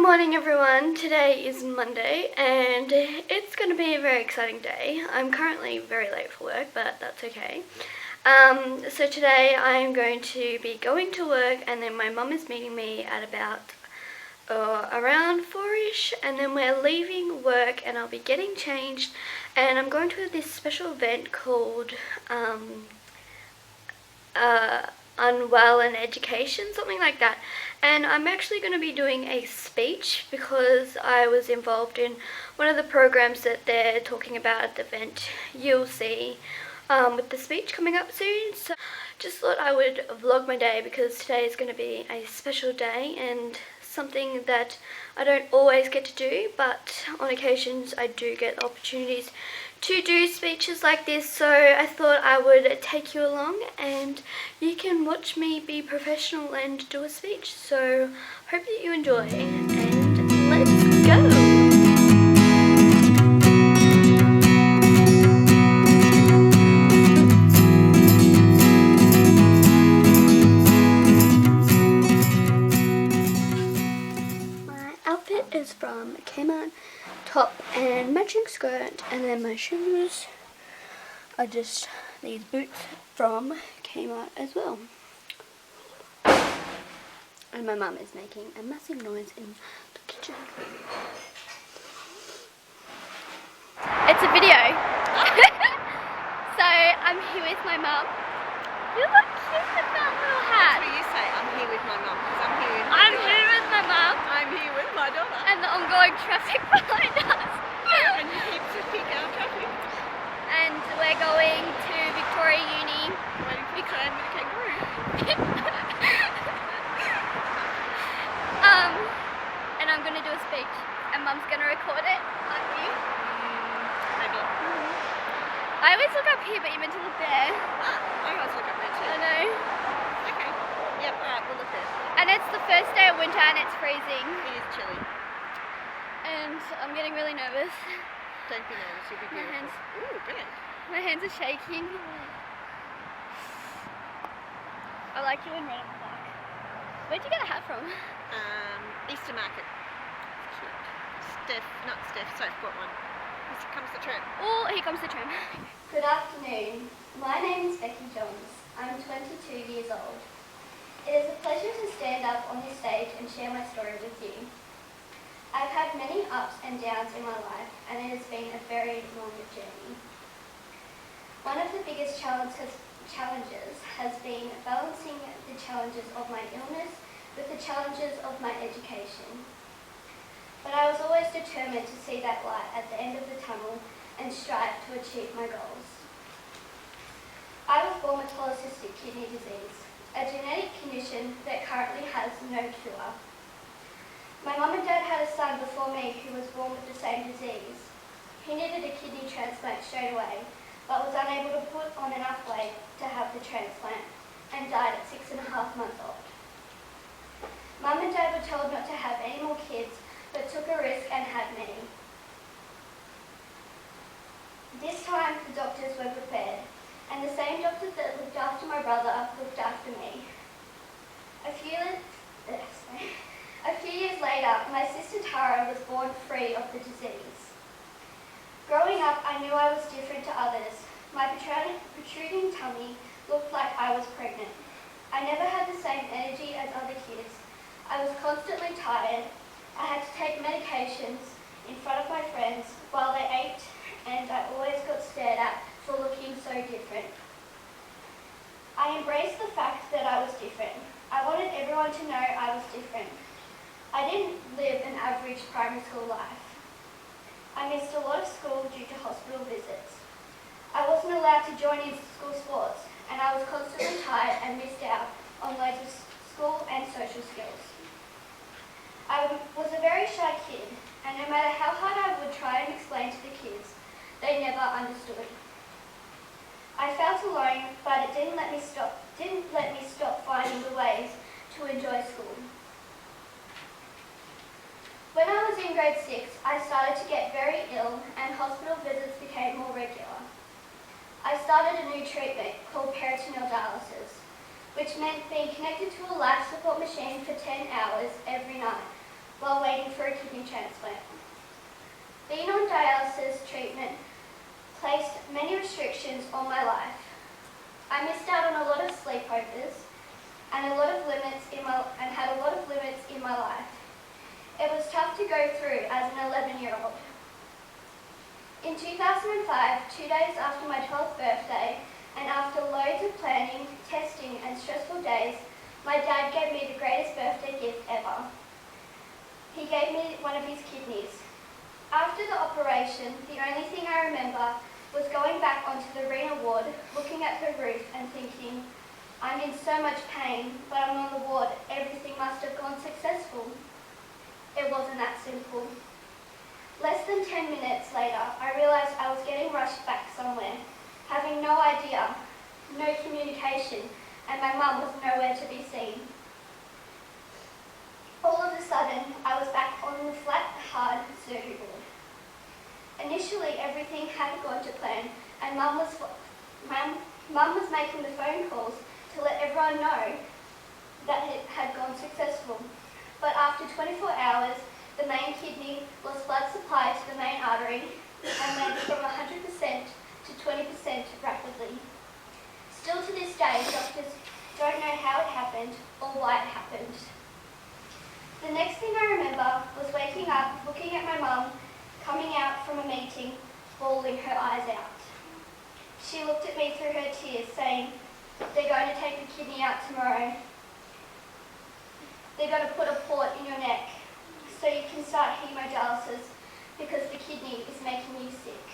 morning everyone. Today is Monday and it's going to be a very exciting day. I'm currently very late for work, but that's okay. So today I'm going to be going to work, and then my mum is meeting me at about around 4ish, and then we're leaving work and I'll be getting changed, and I'm going to this special event called Unwell and Education, something like that. And I'm actually going to be doing a speech because I was involved in one of the programs that they're talking about at the event. You'll see with the speech coming up soon. So just thought I would vlog my day because today is going to be a special day and something that I don't always get to do, but on occasions I do get opportunities to do speeches like this, so I thought I would take you along and you can watch me be professional and do a speech. So hope that you enjoy, and let's go! Is from Kmart, top and matching skirt, and then my shoes are just these boots from Kmart as well. And my mum is making a massive noise in the kitchen. It's a video. So I'm here with my mum. You look cute with that little hat. That's what you say. I'm here with my mum because I'm here with my I'm daughter. here with my mum. I'm here with my daughter. And the ongoing traffic behind us. And you keep to pick our traffic. And we're going to Victoria Uni. Waiting for the train with a kangaroo. And I'm going to do a speech. And Mum's going to record it. Aren't you? Maybe. I always look up here, but you meant to look there. I always look up there too. I know. Okay. Yep, alright, we'll look there. And it's the first day of winter and it's freezing. It is chilly. And I'm getting really nervous. Don't be nervous, you'll be beautiful. hands. Ooh, brilliant. My hands are shaking. I like you in red and black. Where'd you get a hat from? Easter Market. Cute. Soph bought one. Here comes the tram. Oh, here comes the tram. Good afternoon. My name is Becky Johns. I'm 22 years old. It is a pleasure to stand up on this stage and share my story with you. I've had many ups and downs in my life, and it has been a very long journey. One of the biggest challenges has been balancing the challenges of my illness with the challenges of my education. But I was always determined to see that light at the end of the tunnel and strive to achieve my goals. I was born with polycystic kidney disease, a genetic condition that currently has no cure. My mum and dad had a son before me who was born with the same disease. He needed a kidney transplant straight away, but was unable to put on enough weight to have the transplant and died at 6.5 months old. Mum and dad were told not to have any more kids, but took a risk and had many. This time the doctors were prepared, and the same doctors that looked after my brother looked after me. A few years later, my sister Tara was born free of the disease. Growing up, I knew I was different to others. My protruding tummy looked like I was pregnant. I never had the same energy as other kids. I was constantly tired. I had to take medications in front of my friends while they ate, and I always got stared at for looking so different. I embraced the fact that I was different. I wanted everyone to know I was different. I didn't live an average primary school life. I missed a lot of school due to hospital visits. I wasn't allowed to join in school sports, and I was constantly tired and missed out on loads of school and social skills. I was a very shy kid, and no matter how hard I would try and explain to the kids, they never understood. I felt alone, but it didn't let me stop finding the ways to enjoy school. When I was in grade 6, I started to get very ill and hospital visits became more regular. I started a new treatment called peritoneal dialysis, which meant being connected to a life support machine for 10 hours every night while waiting for a kidney transplant. Being on dialysis treatment placed many restrictions on my life. I missed out on a lot of sleepovers and had a lot of limits in my life. It was tough to go through as an 11-year-old. In 2005, 2 days after my 12th birthday, and after loads of planning, testing and stressful days, my dad gave me the greatest birthday gift ever. He gave me one of his kidneys. After the operation, the only thing I remember was going back onto the Rena ward, looking at the roof and thinking, I'm in so much pain, but I'm on the ward, everything must have gone successful. It wasn't that simple. Less than 10 minutes later, I realised I was getting rushed back somewhere, having no idea, no communication, and my mum was nowhere to be seen. All of a sudden, I was back on the flat, hard surgery board. Initially, everything hadn't gone to plan, and Mum was making the phone calls to let everyone know that it had gone successful. But after 24 hours, the main kidney lost blood supply to the main artery and went from 100% to 20% rapidly. Still to this day, doctors don't know how it happened or why it happened. The next thing I remember was waking up, looking at my mum, coming out from a meeting, bawling her eyes out. She looked at me through her tears, saying, they're going to take the kidney out tomorrow. They're going to put a port in your neck so you can start hemodialysis because the kidney is making you sick.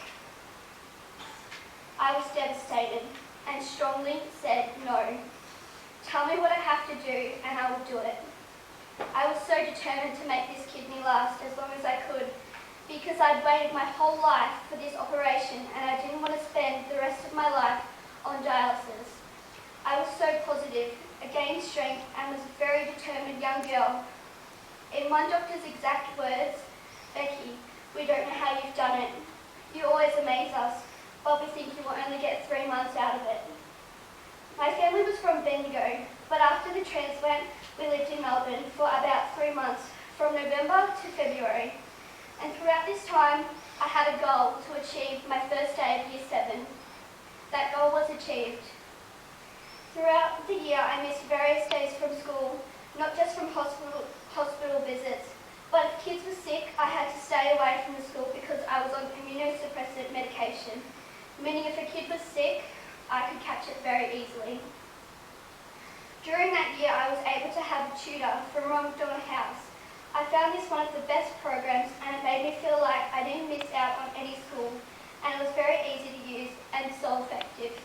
I was devastated and strongly said no. Tell me what I have to do and I will do it. I was so determined to make this kidney last as long as I could because I'd waited my whole life for this operation and I didn't want to spend the rest of my life on dialysis. I was so positive, I gained strength and was a very determined young girl. In one doctor's exact words, Becky, we don't know how you've done it. You always amaze us, but we think you will only get 3 months out of it. My family was from Bendigo, but after the transplant, we lived in Melbourne for about 3 months, from November to February. And throughout this time, I had a goal to achieve my first day of Year 7. That goal was achieved. Throughout the year, I missed various days from school, not just from hospital visits, but if kids were sick, I had to stay away from the school because I was on immunosuppressant medication, meaning if a kid was sick, I could catch it very easily. During that year, I was able to have a tutor from Rongadonna House. I found this one of the best programs and it made me feel like I didn't miss out on any school and it was very easy to use and so effective.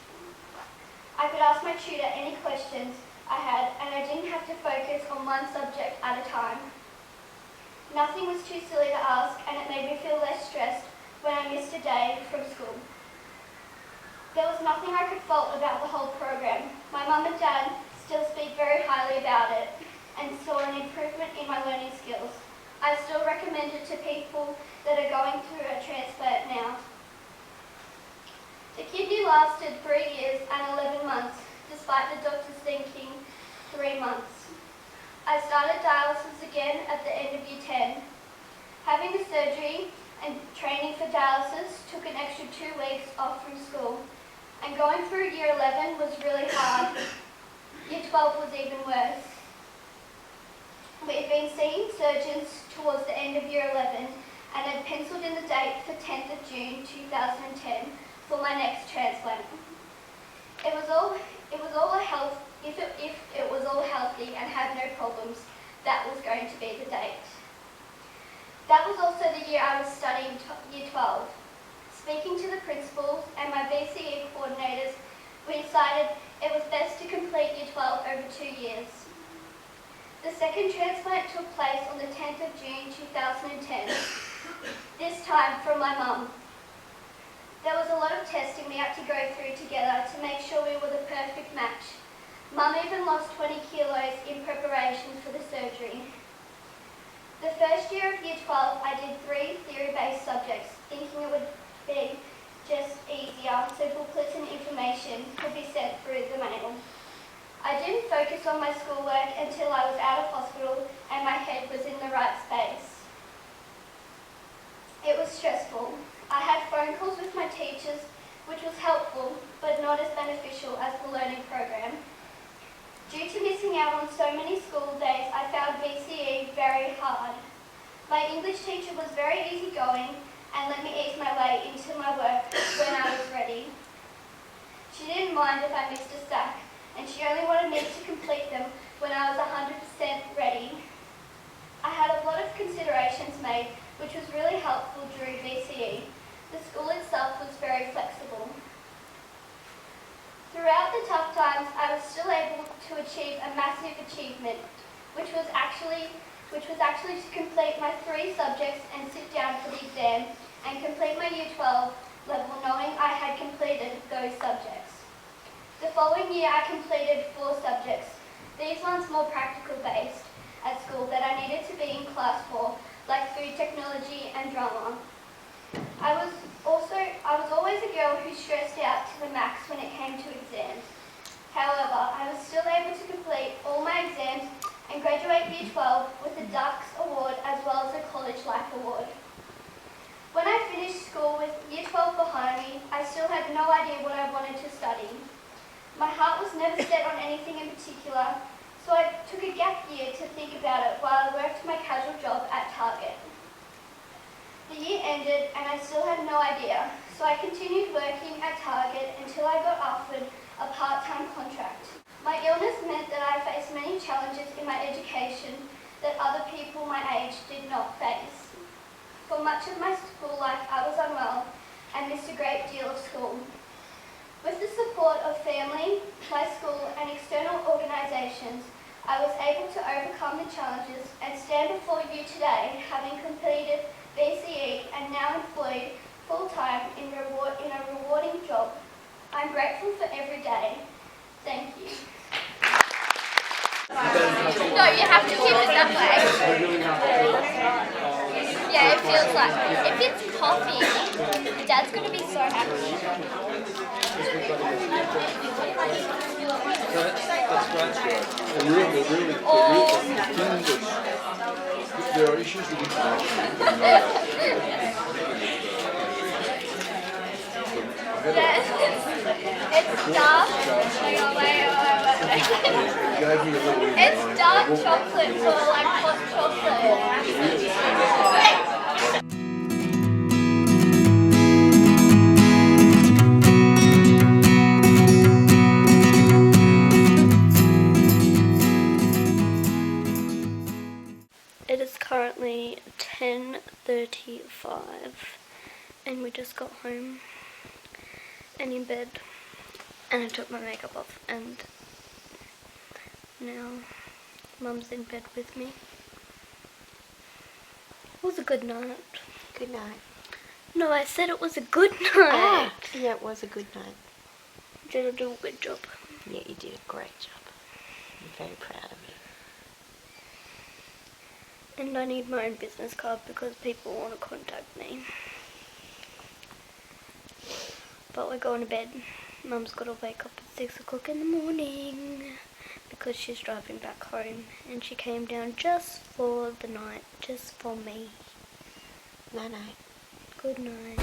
I could ask my tutor any questions I had and I didn't have to focus on one subject at a time. Nothing was too silly to ask and it made me feel less stressed when I missed a day from school. There was nothing I could fault about the whole program. My mum and dad still speak very highly about it and saw an improvement in my learning skills. I still recommend it to people that are going through a transplant now. The kidney lasted 3 years and 11 months, despite the doctors thinking 3 months. I started dialysis again at the end of Year 10. Having the surgery and training for dialysis took an extra 2 weeks off from school, and going through Year 11 was really hard. Year 12 was even worse. We had been seeing surgeons towards the end of Year 11 and had penciled in the date for 10th of June 2010 for my next transplant. If it was all healthy and had no problems, that was going to be the date. That was also the year I was studying Year 12. Speaking to the principals and my VCE coordinators, we decided it was best to complete Year 12 over 2 years. The second transplant took place on the 10th of June 2010, this time from my mum. There was a lot of testing we had to go through together to make sure we were the perfect match. Mum even lost 20 kilos in preparation for the surgery. The first year of Year 12, I did 3 theory-based subjects, thinking it would be just easier so booklets and information could be sent through the mail. I didn't focus on my schoolwork until I was out of hospital and my head was in the the right space. It was stressful. I had phone calls with my teachers, which was helpful, but not as beneficial as the learning program. Due to missing out on so many school days, I found VCE very hard. My English teacher was very easygoing and let me ease my way into my work when I was ready. She didn't mind if I missed a stack, and she only wanted me to complete them when I was 100% ready. I had a lot of considerations made, which was really helpful during VCE. The school itself was very flexible. Throughout the tough times, I was still able to achieve a massive achievement, which was actually to complete my 3 subjects and sit down for the exam and complete my Year 12 level knowing I had completed those subjects. The following year I completed 4 subjects, these ones more practical based at school that I needed to be in class for, like food technology and drama. I was always a girl who stressed out to the max when it came to exams. However, I was still able to complete all my exams and graduate Year 12 with a Dux Award as well as a College Life Award. When I finished school with Year 12 behind me, I still had no idea what I wanted to study. My heart was never set on anything in particular, so I took a gap year to think about it while I worked my casual job at Target. The year ended and I still had no idea, so I continued working at Target until I got offered a part-time contract. My illness meant that I faced many challenges in my education that other people my age did not face. For much of my school life, I was unwell and missed a great deal of school. With the support of family, my school and external organisations, I was able to overcome the challenges and stand before you today, having completed VCE and now employed full-time in a rewarding job. I'm grateful for every day. Thank you. No, you have to keep it that way. Yeah, it feels like if it's coffee, Dad's gonna be so happy. That's right. And really, there are issues with It's dark. It's dark chocolate for like hot chocolate. It is currently 10:35 and we just got home and in bed and I took my makeup off and now Mum's in bed with me. It was a good night. Good night. No, I said it was a good night. Yeah, it was a good night. Did I do a good job? Yeah, you did a great job. I'm very proud of you. And I need my own business card because people want to contact me. But we're going to bed. Mum's got to wake up at 6 o'clock in the morning because she's driving back home and she came down just for the night, just for me. Night night. Good night.